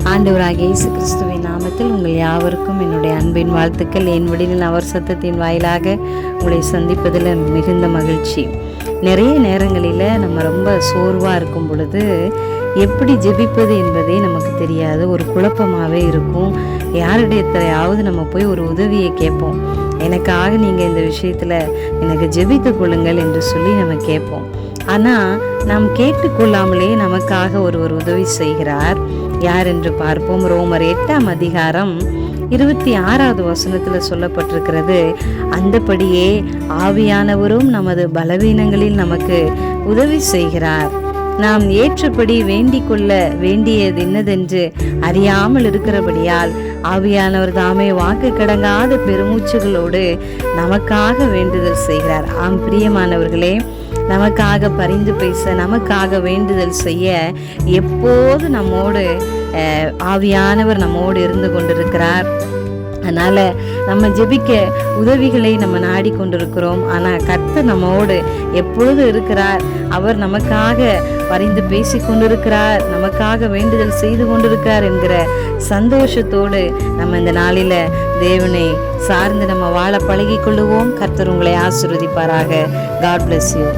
ஆண்டவராகிய இயேசு கிறிஸ்துவின் நாமத்தில் உங்கள் யாவருக்கும் என்னுடைய அன்பின் வாழ்த்துக்கள். என் வழியில் அவர் சத்தத்தின் வாயிலாக உங்களை சந்திப்பதில் மிகுந்த மகிழ்ச்சி. நிறைய நேரங்களில் நம்ம ரொம்ப சோர்வாக இருக்கும் பொழுது எப்படி ஜெபிப்பது என்பதே நமக்கு தெரியாது, ஒரு குழப்பமாகவே இருக்கும். யாரிடத்தையாவது நம்ம போய் ஒரு உதவியை கேட்போம், எனக்காக நீங்கள் இந்த விஷயத்தில் எனக்கு ஜெபித்து கொள்ளுங்கள் என்று சொல்லி நம்ம கேட்போம். ஆனால் நாம் கேட்டுக்கொள்ளாமலே நமக்காக ஒருவர் உதவி செய்கிறார். யார் என்று பார்ப்போம். ரோமர் 8ஆம் அதிகாரம் 26வது வசனத்தில் சொல்லப்பட்டிருக்கிறது, அந்தபடியே ஆவியானவரும் நமது பலவீனங்களில் நமக்கு உதவி செய்கிறார். நாம் ஏற்றபடி வேண்டிக் கொள்ள வேண்டியது என்னதென்று அறியாமல் இருக்கிறபடியால் ஆவியானவர் தாமே வாக்கு கடங்காத பெருமூச்சுகளோடு நமக்காக வேண்டுதல் செய்கிறார். ஆம் பிரியமானவர்களே, நமக்காக பரிந்து பேச, நமக்காக வேண்டுதல் செய்ய எப்போது நம்மோடு ஆவியானவர் நம்மோடு இருந்து கொண்டிருக்கிறார். அதனால் நம்ம ஜெபிக்க உதவிகளை நம்ம நாடிக்கொண்டிருக்கிறோம். ஆனால் கர்த்தர் நம்மோடு எப்பொழுது இருக்கிறார். அவர் நமக்காக பரிந்து பேசி கொண்டிருக்கிறார், நமக்காக வேண்டுதல் செய்து கொண்டிருக்கிறார் என்கிற சந்தோஷத்தோடு நம்ம இந்த நாளில் தேவனை சார்ந்து நம்ம வாழ பழகி கொள்ளுவோம். கர்த்தர் உங்களை ஆசீர்வதிப்பாராக. God bless you.